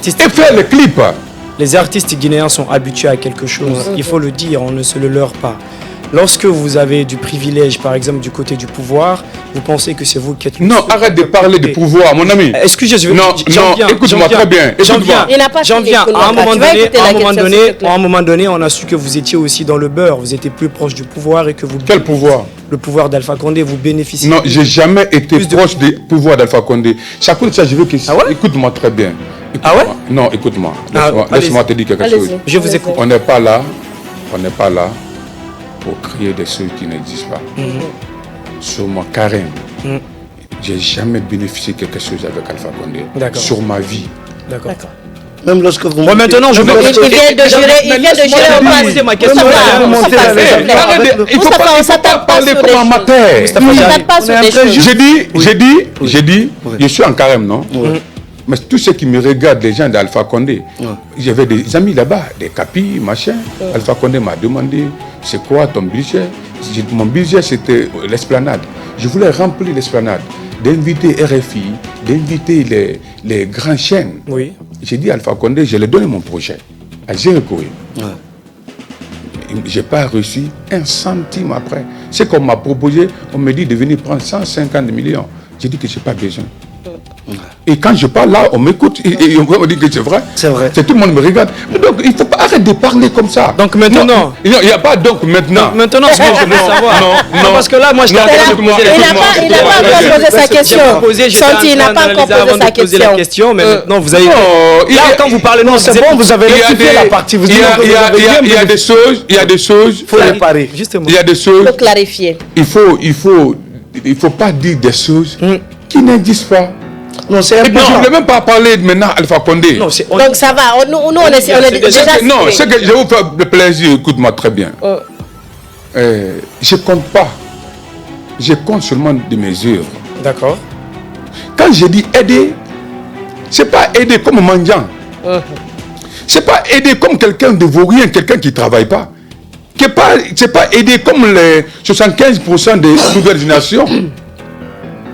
artistes... Et faire les clips. Les artistes guinéens sont habitués à quelque chose. Il faut le dire, on ne se le leurre pas. Lorsque vous avez du privilège, par exemple, du côté du pouvoir, vous pensez que c'est vous qui êtes... Non, arrête de parler de pouvoir, mon ami. Excusez, je vais... Non, écoute-moi très bien. J'en viens. À un moment donné, on a su que vous étiez aussi dans le beurre. Vous étiez plus proche du pouvoir et que vous... Quel pouvoir? Le pouvoir d'Alpha Condé, vous bénéficiez... Non, j'ai jamais été proche du pouvoir d'Alpha Condé. Chacun de ça, je veux que... Écoute-moi très bien. Ah ouais? Non, écoute-moi. Laisse-moi te dire quelque chose. Je vous écoute. On n'est pas là pour créer des choses qui n'existent pas. Sur moi, Karim, j'ai jamais bénéficié de quelque chose avec Alpha Condé. Sur ma vie. D'accord. Même lorsque vous... Bon, maintenant, je veux... Il vient de jurer, poser ma question. Il ne faut pas parler comme un amateur. J'ai dit, je suis en Karim, non? Mais tous ceux qui me regardent, les gens d'Alpha Condé, j'avais des amis là-bas, des capis, machin. Alpha Condé m'a demandé, c'est quoi ton budget? Mon budget, c'était l'esplanade. Je voulais remplir l'esplanade, d'inviter RFI, d'inviter les grandes chaînes. Oui. J'ai dit à Alpha Condé, je lui ai donné mon projet à Jéricho. Je n'ai pas reçu un centime après. C'est qu'on m'a proposé, on me dit de venir prendre 150 millions. J'ai dit que je n'ai pas besoin. Et quand je parle là, on m'écoute et on me dit que c'est vrai. C'est vrai. Tout le monde me regarde. Donc il ne faut pas arrêter de parler comme ça. Donc maintenant. Il n'y a pas donc maintenant. Maintenant, ce que je veux savoir. Non, parce que là, moi, je t'ai Il n'a pas encore posé sa question. Santi, il n'a pas encore posé sa question. Mais maintenant, vous avez. Là, quand vous parlez, non, c'est bon, vous avez rectifié la partie. Il y a des choses. Il faut réparer. Justement. Il y a des choses. Il faut clarifier. Il faut pas dire des choses qui n'existent pas. Non, c'est je ne voulais même pas parler maintenant Alpha Condé. Donc ça va, nous on est déjà... Non, c'est que je vais vous faire le plaisir, écoute-moi très bien. Je ne compte pas. Je compte seulement de mes œuvres. D'accord. Quand je dis aider, ce n'est pas aider comme mendiant. Ce n'est pas aider comme quelqu'un de vaurien, quelqu'un qui ne travaille pas. Ce n'est pas aider comme les 75% des nouvelles générations.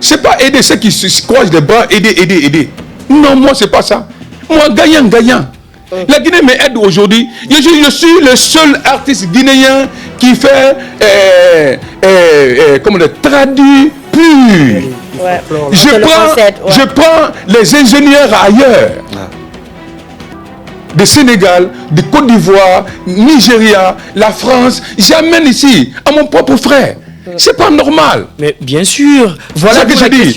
Ce n'est pas aider ceux qui se croisent les bras, aider. Non, moi, ce n'est pas ça. Moi, gagnant. La Guinée m'aide aujourd'hui. Je suis le seul artiste guinéen qui fait comme le traduit pur. Je prends les ingénieurs ailleurs. De Sénégal, de Côte d'Ivoire, Nigeria, la France. J'amène ici à mon propre frère. C'est pas normal. Mais bien sûr. Voilà ce que j'ai dit.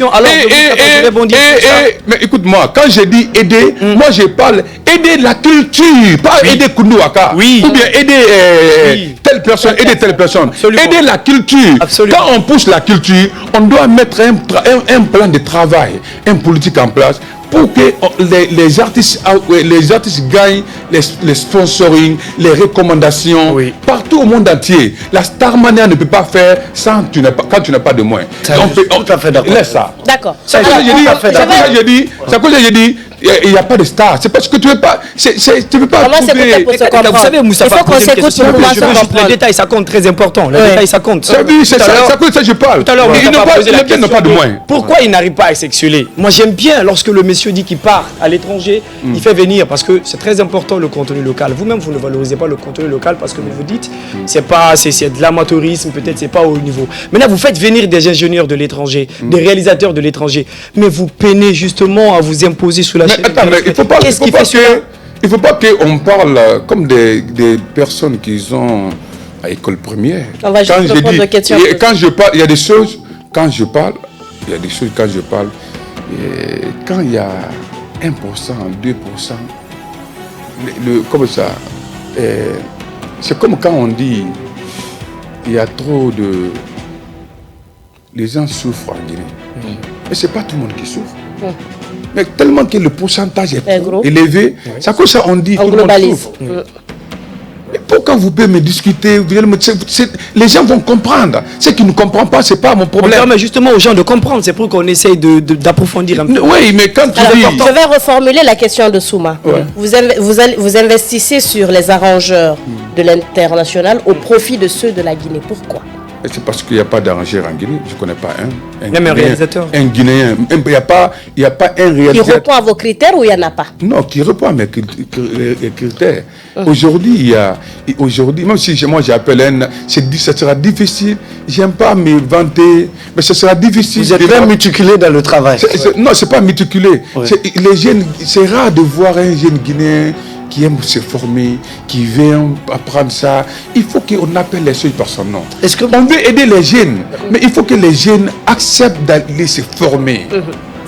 Mais écoute-moi, quand je dis aider, moi je parle aider la culture, pas aider Koundouaka. Oui. Ou bien aider telle personne, aider telle personne. Absolument. Aider la culture. Absolument. Quand on pousse la culture, on doit mettre un plan de travail, une politique en place pour que les artistes gagnent les sponsoring, les recommandations partout au monde entier. La Starmania ne peut pas faire quand tu n'as pas de moyens. Tout à fait d'accord. Laisse ça. D'accord. C'est quoi j'ai dit, il n'y a pas de star. C'est parce que tu ne veux pas. Tu veux pas. Comment c'est pour se comprendre? Vous savez, Moussa, il faut qu'on s'écoute pour pouvoir se comprendre. Les détails, ça compte, très important. Les détails, ça compte. C'est ça que je parle. Tout à l'heure, il n'a pas de moyens. Pourquoi il n'arrive pas à s'exceller? Moi, j'aime bien lorsque le monsieur dit qu'il part à l'étranger, il fait venir parce que c'est très important le contenu local. Vous-même, vous ne valorisez pas le contenu local parce que vous vous dites, c'est de l'amateurisme, peut-être c'est pas au haut niveau. Maintenant, vous faites venir des ingénieurs de l'étranger, des réalisateurs de l'étranger, mais vous peinez justement à vous imposer sous la chaîne. Attends, mais il ne faut pas qu'on parle comme des personnes qui sont à l'école première. On va juste répondre aux questions. Quand je parle, il y a des choses, quand je parle, quand il y a 1%, 2%, comme ça, c'est comme quand on dit, il y a trop de... Les gens souffrent en Guinée. Mais ce n'est pas tout le monde qui souffre. Mais tellement que le pourcentage est élevé, c'est à cause de ça on dit on globalise. Mais pourquoi vous pouvez me discuter, les gens vont comprendre. Ceux qui ne comprennent pas, ce n'est pas mon problème. On permet justement aux gens de comprendre, c'est pour qu'on essaye d'approfondir un peu. Oui, mais quand tu dis... Je vais reformuler la question de Souma. Vous investissez sur les arrangeurs de l'international au profit de ceux de la Guinée. Pourquoi? C'est parce qu'il n'y a pas d'arrangeur en Guinée. Je ne connais pas un. Même un réalisateur. Un Guinéen. Il n'y a pas un réalisateur. Qui répond à vos critères ou il n'y en a pas? Non, qui répond à mes critères. Aujourd'hui, même si moi j'appelle ça sera difficile. J'aime pas me vanter, mais ce sera difficile. Vous êtes très méticulé dans le travail. Non, c'est pas méticulé. Oui. Les jeunes, c'est rare de voir un jeune Guinéen qui aime se former, qui vient apprendre ça. Il faut qu'on appelle les choses par son nom. On veut aider les jeunes, mais il faut que les jeunes acceptent d'aller se former.